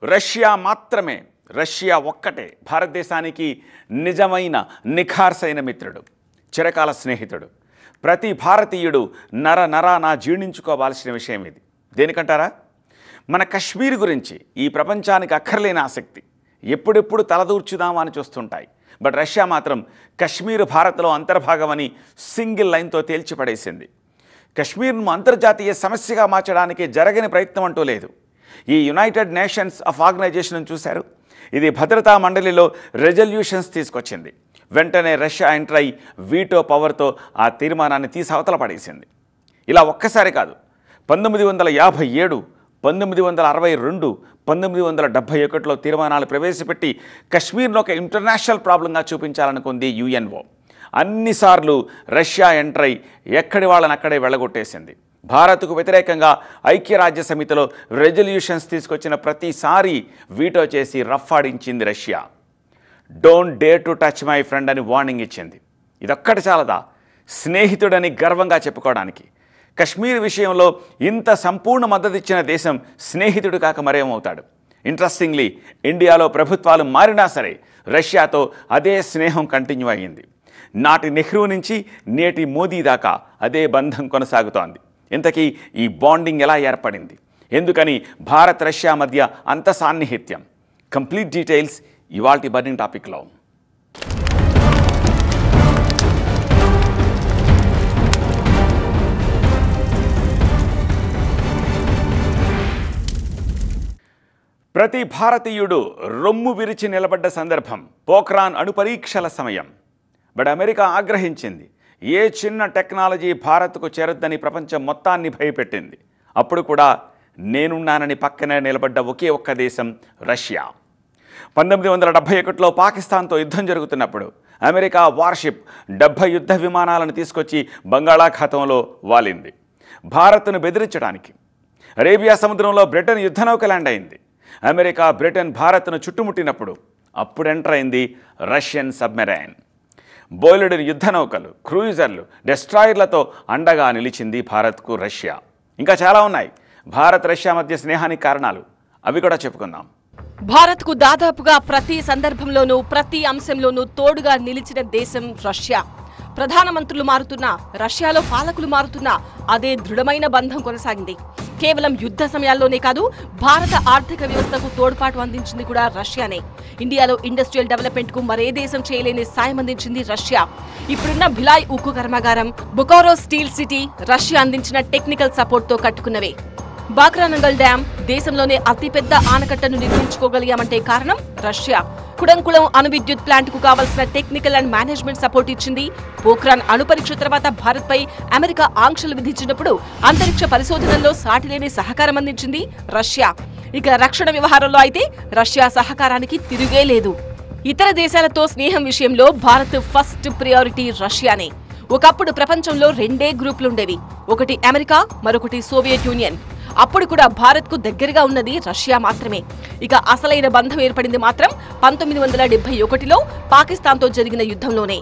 Russia మాత్రమే, Russia ఒక్కటే భారతదేశానికి నిజమైన నిఖార్సైన మిత్రుడు, చిరకాల స్నేహితుడు. ప్రతి భారతీయుడు నరాన జీర్ణించుకోవాల్సిన విషయం ఇది. దేనికంటారా? మన కశ్మీర్ గురించి ఈ ప్రపంచానికి అక్కర్లేని ఆసక్తి ఎప్పుడెప్పుడు తలదూర్చుదామా అని చూస్తుంటాయి. బట్ రష్యా మాత్రం కశ్మీర్ భారత్లో అంతర్భాగమని సింగిల్ లైన్తో తేల్చిపడేసింది. కశ్మీర్ను అంతర్జాతీయ సమస్యగా మార్చడానికి జరగని ప్రయత్నం అంటూ లేదు. ఈ యునైటెడ్ నేషన్స్ ఆఫ్ ఆర్గనైజేషన్ చూశారు, ఇది భద్రతా మండలిలో రెజల్యూషన్స్ తీసుకొచ్చింది. వెంటనే రష్యా ఎంటర్ అయి వీటో పవర్తో ఆ తీర్మానాన్ని తీసి అవతల పడేసింది. ఇలా ఒక్కసారి కాదు, 1957, 1962, 1971లో తీర్మానాలు ప్రవేశపెట్టి కశ్మీర్ను ఒక ఇంటర్నేషనల్ ప్రాబ్లంగా చూపించాలనుకుంది యుఎన్ఓ. అన్నిసార్లు రష్యా ఎంటర్ అయి ఎక్కడి వాళ్ళని అక్కడే వెళ్ళగొట్టేసింది. భారత్కు వ్యతిరేకంగా ఐక్యరాజ్య సమితిలో రెజల్యూషన్స్ తీసుకొచ్చిన ప్రతిసారి వీటో చేసి రఫ్ఫాడించింది Russia. Don't dare to touch my friend అని వార్నింగ్ ఇచ్చింది. ఇదొక్కటి చాలదా స్నేహితుడని గర్వంగా చెప్పుకోవడానికి? కశ్మీర్ విషయంలో ఇంత సంపూర్ణ మద్దతు ఇచ్చిన దేశం స్నేహితుడు కాక మరేమవుతాడు? ఇంట్రెస్టింగ్లీ, ఇండియాలో ప్రభుత్వాలు మారినా సరే రష్యాతో అదే స్నేహం కంటిన్యూ అయ్యింది. నాటి నెహ్రూ నుంచి నేటి మోదీ దాకా అదే బంధం కొనసాగుతోంది. ఇంతకీ ఈ బాండింగ్ ఎలా ఏర్పడింది? ఎందుకని భారత్ రష్యా మధ్య అంత సాన్నిహిత్యం? కంప్లీట్ డీటెయిల్స్ ఇవాల్టి బర్నింగ్ టాపిక్లో. ప్రతి భారతీయుడు రొమ్ము విరిచి నిలబడ్డ సందర్భం పోఖ్రాన్ అణు పరీక్షల సమయం. But America ఆగ్రహించింది. ఏ చిన్న టెక్నాలజీ భారత్కు చేరొద్దని ప్రపంచం మొత్తాన్ని భయపెట్టింది. అప్పుడు కూడా నేనున్నానని పక్కనే నిలబడ్డ ఒకే ఒక్క దేశం రష్యా. 1971లో పాకిస్తాన్తో యుద్ధం జరుగుతున్నప్పుడు అమెరికా వార్షిప్ 70 యుద్ధ విమానాలను తీసుకొచ్చి బంగాళాఖాతంలో వాలింది. భారత్ను బెదిరించడానికి అరేబియా సముద్రంలో బ్రిటన్ యుద్ధనౌక ల్యాండ్ అయింది. అమెరికా, బ్రిటన్ భారత్ను చుట్టుముట్టినప్పుడు అప్పుడు ఎంటర్ అయింది రష్యన్ సబ్మెరైన్. బోలెడని యుద్ధనౌకలు, క్రూయిజర్లు, డెస్ట్రాయర్లతో అండగా నిలిచింది భారత్కు రష్యా. ఇంకా చాలా ఉన్నాయి భారత్ రష్యా మధ్య స్నేహానికి కారణాలు, అవి కూడా చెప్పుకుందాం. భారత్కు దాదాపుగా ప్రతి సందర్భంలోనూ, ప్రతి అంశంలోనూ తోడుగా నిలిచిన దేశం రష్యా. ప్రధానమంత్రులు మారుతున్నా, రష్యాలో పాలకులు మారుతున్నా అదే దృఢమైన బంధం కొనసాగింది. కేవలం యుద్ధ సమయాల్లోనే కాదు, భారత ఆర్థిక వ్యవస్థకు తోడ్పాటు అందించింది కూడా రష్యానే. ఇండియాలో ఇండస్ట్రియల్ డెవలప్మెంట్ కు మరే దేశం చేయలేని సాయం అందించింది రష్యా. ఇప్పుడున్న భిలాయ్ ఉక్కు కర్మాగారం, బుకారో స్టీల్ సిటీ రష్యా అందించిన టెక్నికల్ సపోర్ట్ తో కట్టుకున్నవే. బాక్రానంగల్ డ్యాం, దేశంలోనే అతిపెద్ద ఆనకట్టను నిర్మించుకోగలిగామంటే కారణం రష్యా. కుడంకుళం అణు విద్యుత్ ప్లాంట్ కు కావాల్సిన టెక్నికల్ అండ్ మేనేజ్మెంట్ సపోర్ట్ ఇచ్చింది. పోఖ్రాన్ అణు పరీక్ష తర్వాత భారత్ పై అమెరికా ఆంక్షలు విధించినప్పుడు అంతరిక్ష పరిశోధనల్లో సాటిలేని సహకారం అందించింది రష్యా. ఇక రక్షణ వ్యవహారంలో అయితే రష్యా సహకారానికి తిరుగే లేదు. ఇతర దేశాలతో స్నేహం విషయంలో భారత్ ఫస్ట్ ప్రియారిటీ రష్యానే. ఒకప్పుడు ప్రపంచంలో రెండే గ్రూపులుండేవి, ఒకటి అమెరికా, మరొకటి సోవియట్ యూనియన్. అప్పుడు కూడా భారత్కు దగ్గరగా ఉన్నది రష్యా మాత్రమే. ఇక అసలైన బంధం ఏర్పడింది మాత్రం 1971లో పాకిస్తాన్తో జరిగిన యుద్ధంలోనే.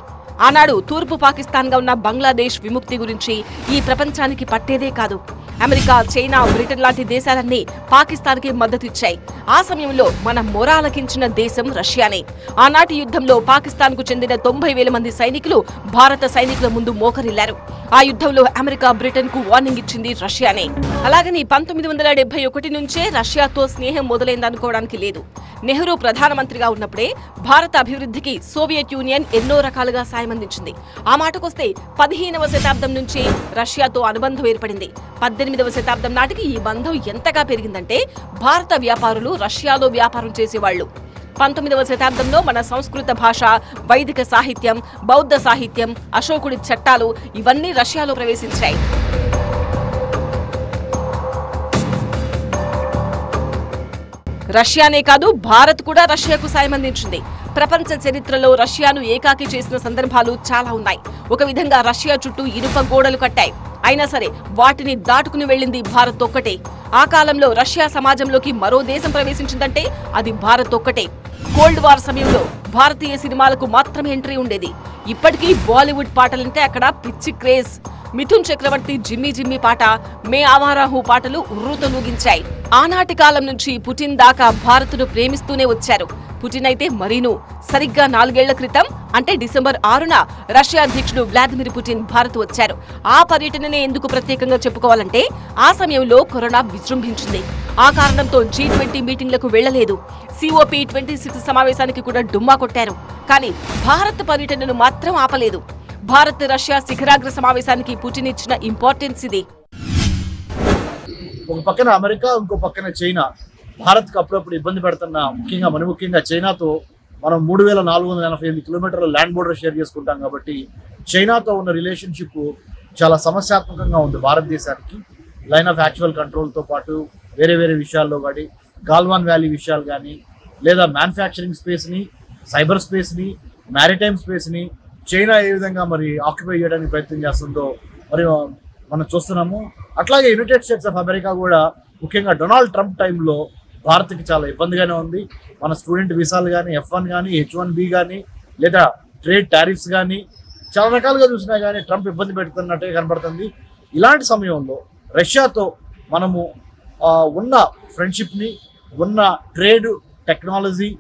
ఆనాడు తూర్పు పాకిస్తాన్గా ఉన్న బంగ్లాదేశ్ విముక్తి గురించి ఈ ప్రపంచానికి పట్టేదే కాదు. అమెరికా, చైనా, బ్రిటన్ లాంటి దేశాలన్నీ పాకిస్తాన్కి మద్దతిచ్చాయి. ఆ సమయంలో మన మొరాలకించిన దేశం రష్యానే. ఆనాటి యుద్ధంలో పాకిస్తాన్కు చెందిన 90,000 మంది సైనికులు భారత సైనికుల ముందు మోకరిల్లారు. ఆ యుద్ధంలో అమెరికా, బ్రిటన్ కు వార్నింగ్ ఇచ్చింది రష్యానే. అలాగని 1971 నుంచే రష్యాతో స్నేహం మొదలైందనుకోవడానికి లేదు. నెహ్రూ ప్రధానమంత్రిగా ఉన్నప్పుడే భారత అభివృద్ధికి సోవియట్ యూనియన్ ఎన్నో రకాలుగా సాయం అందించింది. ఆ మాటకొస్తే 15వ శతాబ్దం నుంచే రష్యాతో అనుబంధం ఏర్పడింది. 18వ శతాబ్దం నాటికి ఈ బంధం ఎంతగా పెరిగిందంటే భారత వ్యాపారులు రష్యాలో వ్యాపారం చేసేవాళ్లు. 19వ శతాబ్దంలో మన సంస్కృత భాష, వైదిక సాహిత్యం, బౌద్ధ సాహిత్యం, అశోకుడి చట్టాలు ఇవన్నీ రష్యాలో ప్రవేశించాయి. రష్యానే కాదు, భారత్ కూడా రష్యాకు సాయం అందించింది. ప్రపంచ చరిత్రలో రష్యాను ఏకాకి చేసిన సందర్భాలు చాలా ఉన్నాయి. ఒక విధంగా రష్యా చుట్టూ ఇనుప గోడలు కట్టాయి. అయినా సరే వాటిని దాటుకుని వెళ్ళింది భారత్ ఒక్కటే. ఆ కాలంలో రష్యా సమాజంలోకి మరో దేశం ప్రవేశించిందంటే అది భారత్ ఒక్కటే. కోల్డ్ వార్ సమయంలో భారతీయ సినిమాలకు మాత్రమే ఎంట్రీ ఉండేది. ఇప్పటికీ బాలీవుడ్ పాటలంటే అక్కడ పిచ్చి క్రేజ్. మిథున్ చక్రవర్తి జిమ్మీ జిమ్మీ పాట, మే ఆవారాహు పాటలు ఉర్రూతలూగించాయి. ఆనాటి కాలం నుంచి పుటిన్ దాకా భారత్ను ప్రేమిస్తూనే వచ్చారు. పుటిన్ అయితే మరీను. సరిగ్గా 4 ఏళ్ల క్రితం అంటే డిసెంబర్ 6న రష్యా అధ్యక్షుడు వ్లాదిమిర్ పుటిన్ భారత్ వచ్చారు. ఆ పర్యటననే ఎందుకు ప్రత్యేకంగా చెప్పుకోవాలంటే ఆ సమయంలో కరోనా విజృంభించింది. ఆ కారణంతో G20 మీటింగ్లకు వెళ్లలేదు. COP26 సమావేశానికి కూడా డుమ్మా కొట్టారు. కానీ భారత్ పర్యటనను మాత్రం ఆపలేదు. భారత్ రష్యా శిఖరాగ్ర సమావేశానికి పుటిన్ ఇచ్చిన ఇంపార్టెన్స్ ఇది. ఒక పక్కన అమెరికా, ఇంకో పక్కన చైనా భారత్కి అప్పుడప్పుడు ఇబ్బంది పెడుతున్న ముఖ్యంగా చైనాతో మనం 3488 కిలోమీటర్ల ల్యాండ్ బోర్డర్ షేర్ చేసుకుంటాం. కాబట్టి చైనాతో ఉన్న రిలేషన్షిప్ చాలా సమస్యాత్మకంగా ఉంది భారతదేశానికి. లైన్ ఆఫ్ యాక్చువల్ కంట్రోల్తో పాటు వేరే వేరే విషయాల్లో కానీ, గాల్వాన్ వ్యాలీ విషయాలు కానీ, లేదా మ్యానుఫ్యాక్చరింగ్ స్పేస్ని, సైబర్ స్పేస్ని, మ్యారిటైమ్ స్పేస్ని చైనా ఏ విధంగా మరి ఆక్యుపై చేయడానికి ప్రయత్నం చేస్తుందో మరి మనం చూస్తున్నాము. అట్లాగే యునైటెడ్ స్టేట్స్ ఆఫ్ అమెరికా కూడా ముఖ్యంగా డొనాల్డ్ ట్రంప్ టైంలో భారత్కి చాలా ఇబ్బందిగానే ఉంది. మన స్టూడెంట్ వీసాలు కానీ, F1 కానీ, H1B కానీ, లేదా ట్రేడ్ టారిఫ్స్ కానీ చాలా రకాలుగా చూసినా కానీ ట్రంప్ ఇబ్బంది పెడుతున్నట్టే కనబడుతుంది. ఇలాంటి సమయంలో రష్యాతో మనము ఉన్న ఫ్రెండ్షిప్ని, ఉన్న ట్రేడ్, టెక్నాలజీ,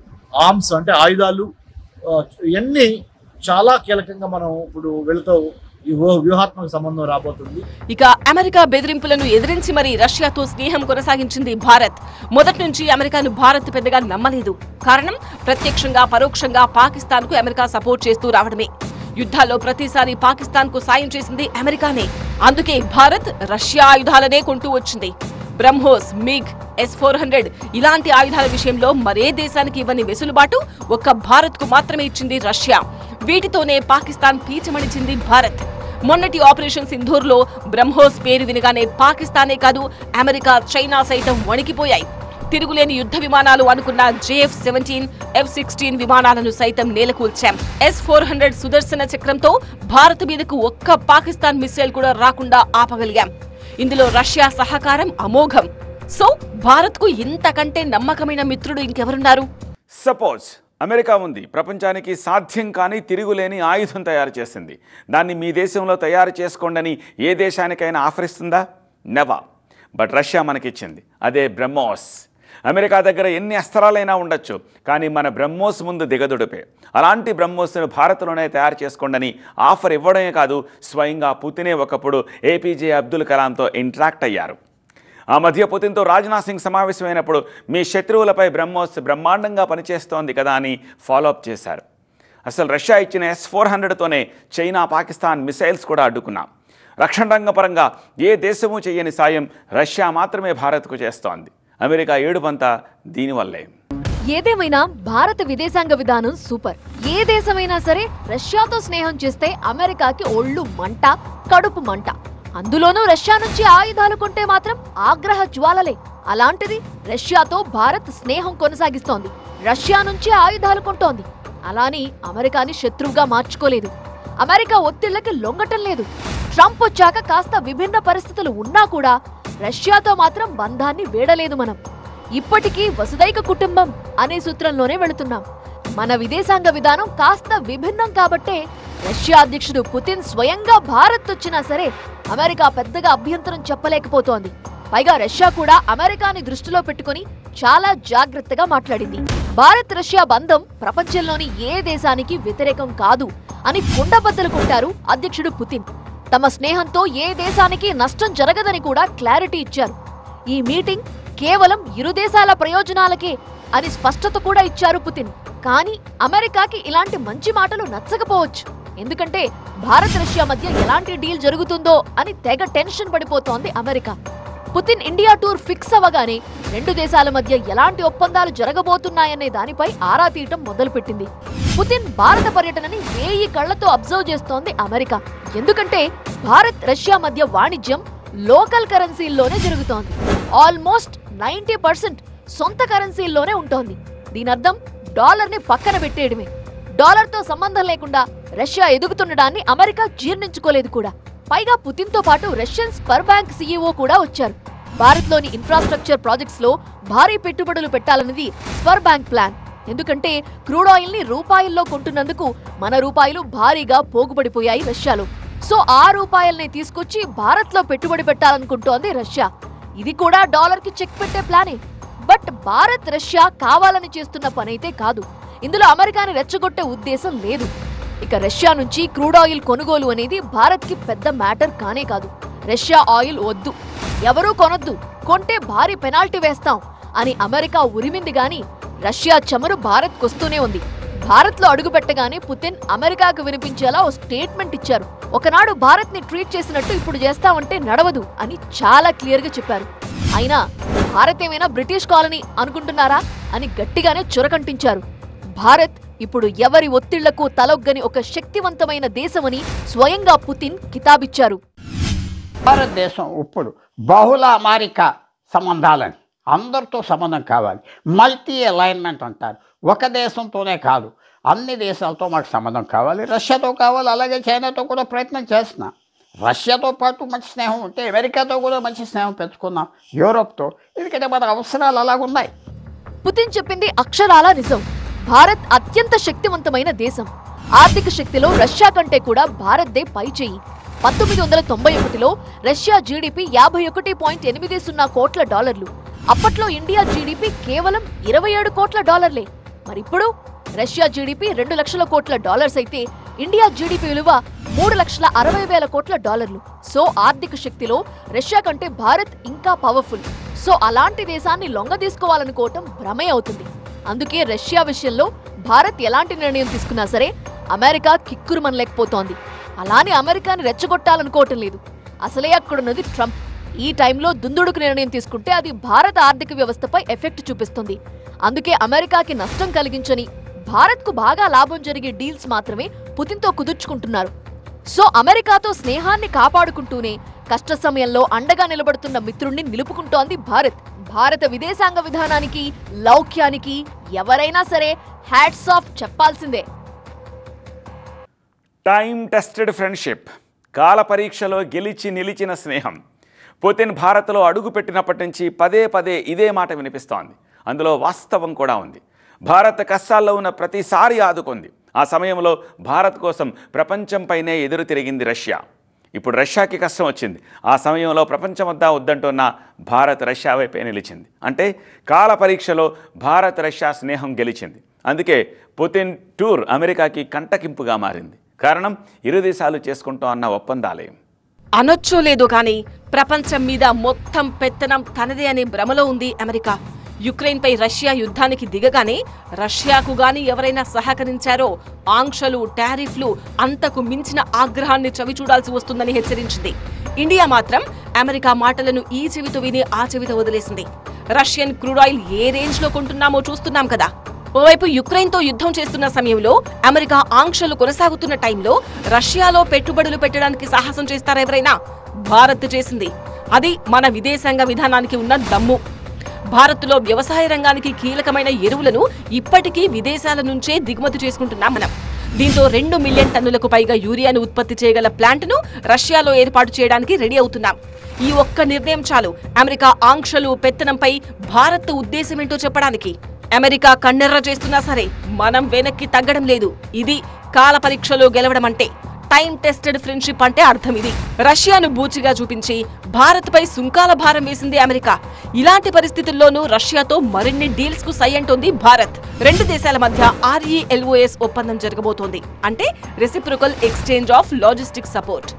ఆర్మ్స్ అంటే ఆయుధాలు, ఇవన్నీ చాలా కీలకంగా మనం ఇప్పుడు వెళుతూ ఈ వ్యూహాత్మక సంబంధం రాబోతుంది. ఇక అమెరికా బెదిరింపులను ఎదిరించి మరి రష్యాతో స్నేహం కొనసాగించింది భారత్. మొదటి నుంచి అమెరికాను భారత్ పెద్దగా నమ్మలేదు. కారణం ప్రత్యక్షంగా పరోక్షంగా పాకిస్తాన్ కు అమెరికా సపోర్ట్ చేస్తూ రావడమే. యుద్ధాల్లో ప్రతిసారి పాకిస్తాన్ కు సాయం చేసింది అమెరికానే. అందుకే భారత్ రష్యా ఆయుధాలనే కొంటూ వచ్చింది. బ్రహ్మోస్, మిగ్, S-400 ఇలాంటి ఆయుధాల విషయంలో మరే దేశానికి ఇవ్వని వెసులుబాటు ఒక్క భారత్ కు మాత్రమే ఇచ్చింది రష్యా. వీటితోనే పాకిస్తాన్ పీచమణిచింది భారత్. మొన్నటి ఆపరేషన్ సింధూర్లో బ్రహ్మోస్ పేరు వినగానే పాకిస్తానే కాదు అమెరికా, చైనా సైతం వణికిపోయాయి. తిరుగులేని యుద్ధ విమానాలు అనుకున్న JF-17, F-16 విమానాలను సైతం నేలకూల్చాం. S-400 సుదర్శన చక్రంతో భారత్ మీదకు ఒక్క పాకిస్తాన్ మిస్సైల్ కూడా రాకుండా ఆపగలిగాం. ఇందులో రష్యా సహకారం అమోఘం. సో భారత్ కు ఇంతకంటే నమ్మకమైన మిత్రుడు ఇంకెవరున్నారు? సపోజ్ అమెరికా ఉంది, ప్రపంచానికి సాధ్యం కానీ తిరుగులేని ఆయుధం తయారు చేసింది. దాన్ని మీ దేశంలో తయారు చేసుకోండి ఏ దేశానికైనా ఆఫర్ ఇస్తుందా? నెవర్. బట్ రష్యా మనకిచ్చింది, అదే బ్రహ్మోస్. అమెరికా దగ్గర ఎన్ని అస్త్రాలైనా ఉండొచ్చు, కానీ మన బ్రహ్మోస్ ముందు దిగదుడిపే. అలాంటి బ్రహ్మోస్ను భారత్లోనే తయారు చేసుకోండి ఆఫర్ ఇవ్వడమే కాదు, స్వయంగా పుతినే ఒకప్పుడు APJ అబ్దుల్ కలాంతో ఇంటరాక్ట్ అయ్యారు. ఆ మధ్య పుతిన్తో రాజ్నాథ్ సింగ్ సమావేశమైనప్పుడు మీ శత్రువులపై బ్రహ్మోస్ బ్రహ్మాండంగా పనిచేస్తోంది కదా అని ఫాలోఅప్ చేశారు. అసలు రష్యా ఇచ్చిన S-400తోనే చైనా, పాకిస్తాన్ మిసైల్స్ కూడా అడ్డుకున్నాం. రక్షణ రంగ పరంగా ఏ దేశమూ చేయని సాయం రష్యా మాత్రమే భారత్కు చేస్తోంది. అమెరికా ఏడుపంతా దీనివల్లే. ఏదేమైనా భారత విదేశాంగ విధానం సూపర్. ఏ దేశమైనా సరే రష్యాతో స్నేహం చేస్తే అమెరికాకి ఒళ్ళు మంట, కడుపు మంట. అందులోనూ రష్యా నుంచి ఆయుధాలు కొంటే మాత్రం ఆగ్రహ జ్వాలలే. అలాంటిది రష్యాతో భారత్ స్నేహం కొనసాగిస్తోంది, రష్యా నుంచి ఆయుధాలు కొంటోంది. అలాని అమెరికాని శత్రువుగా మార్చుకోలేదు. అమెరికా ఒత్తిళ్లకి లొంగటం లేదు. ట్రంప్ వచ్చాక కాస్త విభిన్న పరిస్థితులు ఉన్నా కూడా రష్యాతో మాత్రం బంధాన్ని వీడలేదు. మనం ఇప్పటికీ వసుదైక కుటుంబం అనే సూత్రంలోనే వెళుతున్నాం. మన విదేశాంగ విధానం కాస్త విభిన్నం కాబట్టే రష్యా అధ్యక్షుడు పుతిన్ స్వయంగా భారత్ వచ్చినా సరే అమెరికా పెద్దగా అభ్యంతరం చెప్పలేకపోతోంది. పైగా రష్యా కూడా అమెరికాని దృష్టిలో పెట్టుకుని చాలా జాగ్రత్తగా మాట్లాడింది. భారత్ రష్యా బంధం ప్రపంచంలోని ఏ దేశానికి వ్యతిరేకం కాదు అని కుండబద్దలుకుంటారు అధ్యక్షుడు పుతిన్. తమ స్నేహంతో ఏ దేశానికి నష్టం జరగదని కూడా క్లారిటీ ఇచ్చారు. ఈ మీటింగ్ కేవలం ఇరు దేశాల ప్రయోజనాలకే అని స్పష్టత కూడా ఇచ్చారు పుతిన్. కానీ అమెరికాకి ఇలాంటి మంచి మాటలు నచ్చకపోవచ్చు. ఎందుకంటే భారత్ రష్యా మధ్య ఎలాంటి డీల్ జరుగుతుందో అని తెగ టెన్షన్ పడిపోతోంది America. Putin India tour fix అవ్వగానే రెండు దేశాల మధ్య ఎలాంటి ఒప్పందాలు జరగబోతున్నాయనే దానిపై ఆరా తీయటం మొదలుపెట్టింది. పుతిన్ భారత పర్యటనని 1000 కళ్లతో అబ్జర్వ్ చేస్తోంది అమెరికా. ఎందుకంటే భారత్ రష్యా మధ్య వాణిజ్యం లోకల్ కరెన్సీల్లోనే జరుగుతోంది. ఆల్మోస్ట్ 90% సొంత కరెన్సీల్లోనే ఉంటోంది. దీనర్థం డాలర్ని పక్కన పెట్టేయడమే. డాలర్తో సంబంధం లేకుండా రష్యా ఎదుగుతుండడాన్ని అమెరికా జీర్ణించుకోలేదు కూడా. పైగా పుతిన్తో పాటు రష్యన్ స్పర్ బ్యాంక్ CEO కూడా వచ్చారు. భారత్లోని ఇన్ఫ్రాస్ట్రక్చర్ ప్రాజెక్ట్స్ లో భారీ పెట్టుబడులు పెట్టాలన్నది స్పర్ బ్యాంక్ ప్లాన్. ఎందుకంటే క్రూడ్ ఆయిల్ ని రూపాయల్లో కొంటున్నందుకు మన రూపాయలు భారీగా పోగుపడిపోయాయి రష్యాలో. సో ఆ రూపాయల్ని తీసుకొచ్చి భారత్లో పెట్టుబడి పెట్టాలనుకుంటోంది రష్యా. ఇది కూడా డాలర్కి చెక్ పెట్టే ప్లానే. బట్ భారత్ రష్యా కావాలని చేస్తున్న పనైతే కాదు. ఇందులో అమెరికాని రెచ్చగొట్టే ఉద్దేశం లేదు. ఇక రష్యా నుంచి క్రూడ్ ఆయిల్ కొనుగోలు అనేది భారత్కి పెద్ద మ్యాటర్ కానే కాదు. రష్యా ఆయిల్ వద్దు, ఎవరూ కొనొద్దు, కొంటే భారీ పెనాల్టీ వేస్తాం అని అమెరికా ఉరిమింది గాని రష్యా చమురు భారత్కొస్తూనే ఉంది. భారత్లో అడుగు పెట్టగానే పుతిన్ అమెరికాకు వినిపించేలా ఓ స్టేట్మెంట్ ఇచ్చారు. ఒకనాడు భారత్ ని ట్రీట్ చేసినట్టు ఇప్పుడు చేస్తామంటే నడవదు అని చాలా క్లియర్ గా చెప్పారు. అయినా భారత్ ఏమైనా బ్రిటిష్ కాలనీ అనుకుంటున్నారా అని గట్టిగానే చురకంటించారు. భారత్ ఇప్పుడు ఎవరి ఒత్తిళ్లకు తలొగ్గని ఒక శక్తివంతమైన దేశమని స్వయంగా పుతిన్ కితాబిచ్చారు. భారతదేశం ఇప్పుడు బహుళ అమెరికా సంబంధాలని అందరితో సంబంధం కావాలి. మల్టీ అలైన్మెంట్ అంటారు. ఒక దేశంతోనే కాదు, అన్ని దేశాలతో మాకు సంబంధం కావాలి. రష్యాతో కావాలి, అలాగే చైనాతో కూడా ప్రయత్నం చేస్తున్నాం. రష్యాతో పాటు మంచి స్నేహం ఉంటే అమెరికాతో కూడా మంచి స్నేహం పెంచుకున్నాం, యూరోప్తో. ఎందుకంటే మన అవసరాలు అలాగున్నాయి. పుతిన్ చెప్పింది అక్షరాలా నిజం. భారత్ అత్యంత శక్తివంతమైన దేశం. ఆర్థిక శక్తిలో రష్యా కంటే కూడా భారత్దే పై చేయి. 1991లో రష్యా జీడీపీ $51.80 కోట్ల డాలర్లు. అప్పట్లో ఇండియా జీడీపీ కేవలం $27 కోట్ల డాలర్లే. మరిప్పుడు రష్యా జీడీపీ $2 లక్షల కోట్ల డాలర్స్ అయితే ఇండియా జీడీపీ విలువ $3,60,000 కోట్ల డాలర్లు. సో ఆర్థిక శక్తిలో రష్యా కంటే భారత్ ఇంకా పవర్ఫుల్. సో అలాంటి దేశాన్ని లొంగ తీసుకోవాలనుకోవటం భ్రమే అవుతుంది. అందుకే రష్యా విషయంలో భారత్ ఎలాంటి నిర్ణయం తీసుకున్నా సరే అమెరికా కిక్కురుమనలేకపోతోంది. అలానే అమెరికాని రెచ్చగొట్టాలనుకోవటం లేదు. అసలే అక్కడున్నది ట్రంప్. ఈ టైంలో దుందుడుకు నిర్ణయం తీసుకుంటే అది భారత ఆర్థిక వ్యవస్థపై ఎఫెక్ట్ చూపిస్తుంది. అందుకే అమెరికాకి నష్టం కలిగించని, భారత్కు బాగా లాభం జరిగే డీల్స్ మాత్రమే పుతిన్తో కుదుర్చుకుంటున్నారు. సో అమెరికాతో స్నేహాన్ని కాపాడుకుంటూనే కష్ట సమయంలో అండగా నిలబడుతున్న మిత్రుణ్ణి నిలుపుకుంటోంది భారత్. భారత విదేశాంగ విధానానికి, లౌక్యానికి ఎవరైనా సరే హ్యాట్స్ ఆఫ్ చెప్పాల్సిందే. టైమ్ టెస్టెడ్ ఫ్రెండ్షిప్, కాల పరీక్షలో గెలిచి నిలిచిన స్నేహం. పుతిన్ భారత్లో అడుగు పెట్టినప్పటి నుంచి పదే పదే ఇదే మాట వినిపిస్తోంది. అందులో వాస్తవం కూడా ఉంది. భారత్ కష్టాల్లో ఉన్న ప్రతిసారి ఆదుకుంది. ఆ సమయంలో భారత్ కోసం ప్రపంచంపైనే ఎదురు తిరిగింది రష్యా. ఇప్పుడు రష్యాకి కష్టం వచ్చింది. ఆ సమయంలో ప్రపంచమంతా వద్దంటున్న భారత్ రష్యా వైపే నిలిచింది. అంటే కాల పరీక్షలో భారత్ రష్యా స్నేహం గెలిచింది. అందుకే పుతిన్ టూర్ అమెరికాకి కంటకింపుగా మారింది. కారణం ఇరు దేశాలు చేసుకుంటాం అన్న ఒప్పందాలే. అనొచ్చో లేదో కానీ ప్రపంచం మీద మొత్తం పెత్తనం తనదే అనే భ్రమలో ఉంది అమెరికా. యుక్రెయిన్పై రష్యా యుద్ధానికి దిగగానే రష్యాకు గాని ఎవరైనా సహకరించారో ఆంక్షలు, టారిఫ్లు అంతకు మించిన ఆగ్రహాన్ని చవిచూడాల్సి వస్తుందని హెచ్చరించింది. ఇండియా మాత్రం అమెరికా మాటలను ఈ చెవితో విని ఆ చెవితో వదిలేసింది. రష్యన్ క్రూడ్ ఆయిల్ ఏ రేంజ్ లో కొంటున్నామో చూస్తున్నాం కదా. ఓవైపు యుక్రెయిన్తో యుద్ధం చేస్తున్న సమయంలో అమెరికా ఆంక్షలు కొనసాగుతున్న టైంలో రష్యాలో పెట్టుబడులు పెట్టడానికి సాహసం చేస్తారా ఎవరైనా? భారత్ చేసింది. అది మన విదేశాంగ విధానానికి ఉన్న దమ్ము. భారత్లో వ్యవసాయ రంగానికి కీలకమైన ఎరువులను ఇప్పటికీ విదేశాల నుంచే దిగుమతి చేసుకుంటున్నాం మనం. దీంతో 2 మిలియన్ టన్నులకు పైగా యూరియాను ఉత్పత్తి చేయగల ప్లాంట్ను రష్యాలో ఏర్పాటు చేయడానికి రెడీ అవుతున్నాం. ఈ ఒక్క నిర్ణయం చాలు అమెరికా ఆంక్షలు, పెత్తనంపై భారత్ ఉద్దేశమేంటో చెప్పడానికి. అమెరికా కన్నెర్ర చేస్తున్నా సరే మనం వెనక్కి తగ్గడం లేదు. ఇది కాల పరీక్షలో గెలవడం అంటే. టైం టెస్టెడ్ ఫ్రెండ్షిప్ అంటే అర్థం ఇది. రష్యాను బూచిగా చూపించి భారత్పై సుంకాల భారం వేసింది అమెరికా. ఇలాంటి పరిస్థితుల్లోనూ రష్యాతో మరిన్ని డీల్స్ కు సై అంటోంది భారత్. 2 దేశాల మధ్య RELOS ఒప్పందం జరగబోతోంది. అంటే reciprocal exchange of logistic support.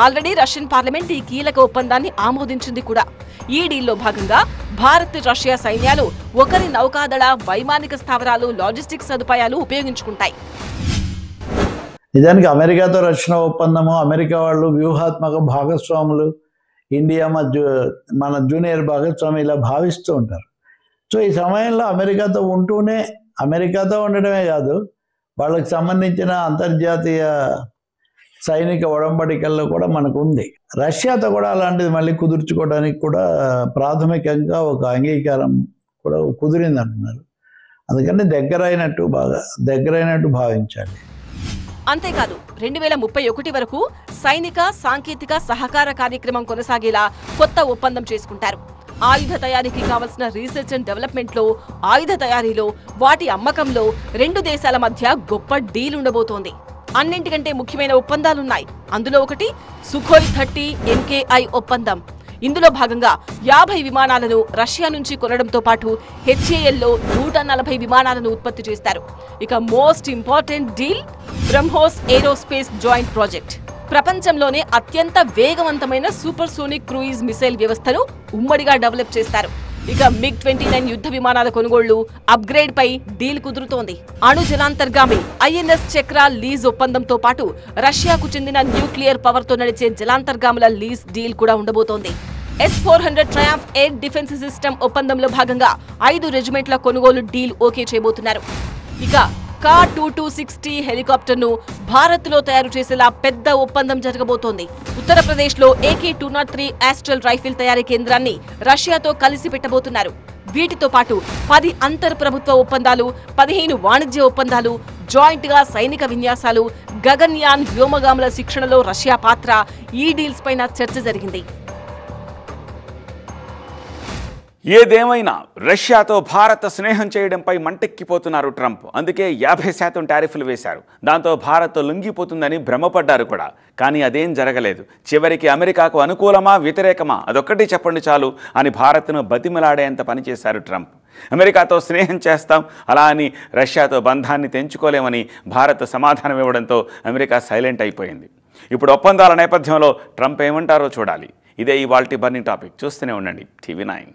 Already Russian parliament ఈ కీలక ఒప్పందాన్ని ఆమోదించింది కూడా. ఈ డీల్లో భాగంగా భారత్, రష్యా సైన్యాలు ఒకరి నౌకాదళ, వైమానిక స్థావరాలు, లాజిస్టిక్ సదుపాయాలు ఉపయోగించుకుంటాయి. నిజానికి అమెరికాతో రక్షణ ఒప్పందము, అమెరికా వాళ్ళు వ్యూహాత్మక భాగస్వాములు, ఇండియా మన జూనియర్ భాగస్వామి ఇలా భావిస్తూ ఉంటారు. సో ఈ సమయంలో అమెరికాతో ఉంటూనే, అమెరికాతో ఉండడమే కాదు వాళ్ళకి సంబంధించిన అంతర్జాతీయ సైనిక ఒడంబడికల్లో కూడా మనకు ఉంది. రష్యాతో కూడా అలాంటిది మళ్ళీ కుదుర్చుకోవడానికి కూడా ప్రాథమికంగా ఒక అంగీకారం కూడా కుదిరింది అంటున్నారు. అందుకని దగ్గరైనట్టు భావించాలి. అంతేకాదు 2031 వరకు సైనిక, సాంకేతిక సహకార కార్యక్రమం కొనసాగేలా కొత్త ఒప్పందం చేసుకుంటారు. ఆయుధ తయారీకి కావలసిన రీసెర్చ్ అండ్ డెవలప్మెంట్లో, ఆయుధ తయారీలో, వాటి అమ్మకంలో 2 దేశాల మధ్య గొప్ప డీల్ ఉండబోతోంది. అన్నింటికంటే ముఖ్యమైన ఒప్పందాలున్నాయి. అందులో ఒకటి సుఖోయ్ 30 MKI ఒప్పందం. ఇందులో భాగంగా 50 విమానాలను రష్యా నుంచి కొనడంతో పాటు HALలో 140 విమానాలను ఉత్పత్తి చేస్తారు. ఇక most important deal BrahMos aerospace joint project. ప్రపంచంలోనే అత్యంత వేగవంతమైన సూపర్సోనిక్ క్రూయిజ్ మిసైల్ వ్యవస్థను ఉమ్మడిగా డెవలప్ చేస్తారు. ఇక MiG-29 యుద్ధ విమానాల కొనుగోళ్లు అప్గ్రేడ్ పై డీల్ కుదురుతోంది. అణు జలాంతర్గామి INS చక్ర లీజ్ ఒప్పందంతో పాటు రష్యాకు చెందిన న్యూక్లియర్ పవర్ తో నడిచే జలాంతర్గాముల లీజ్ డీల్ కూడా ఉండబోతోంది. S-400 triumph air defence system ఒప్పందంలో భాగంగా 5 రెజిమెంట్ల కొనుగోలు డీల్ ఓకే చేయబోతున్నారు. ఇక Ka-2260 హెలికాప్టర్ను భారత్లో తయారు చేసేలా పెద్ద ఒప్పందం జరగబోతోంది. ఉత్తరప్రదేశ్లో AK-203 ఆస్ట్రల్ రైఫిల్ తయారీ కేంద్రాన్ని రష్యాతో కలిసి పెట్టబోతున్నారు. వీటితో పాటు 10 అంతర్ ప్రభుత్వ ఒప్పందాలు, 15 వాణిజ్య ఒప్పందాలు, జాయింట్ గా సైనిక విన్యాసాలు, గగన్యాన్ వ్యోమగాముల శిక్షణలో రష్యా పాత్ర, ఈ డీల్స్ పైన చర్చ జరిగింది. ఏదేమైనా రష్యాతో భారత్ స్నేహం చేయడంపై మంటెక్కిపోతున్నారు ట్రంప్. అందుకే 50% టారిఫ్లు వేశారు. దాంతో భారత్ లొంగిపోతుందని భ్రమపడ్డారు కూడా. కానీ అదేం జరగలేదు. చివరికి అమెరికాకు అనుకూలమా వ్యతిరేకమా అదొక్కటి చెప్పండి చాలు అని భారత్ను బతిమలాడేంత పనిచేశారు ట్రంప్. అమెరికాతో స్నేహం చేస్తాం, అలా అని రష్యాతో బంధాన్ని తెంచుకోలేమని భారత్ సమాధానం ఇవ్వడంతో అమెరికా సైలెంట్ అయిపోయింది. ఇప్పుడు ఒప్పందాల నేపథ్యంలో ట్రంప్ ఏమంటారో చూడాలి. ఇదే ఇవాల్టి బర్నింగ్ టాపిక్. చూస్తూనే ఉండండి TV9.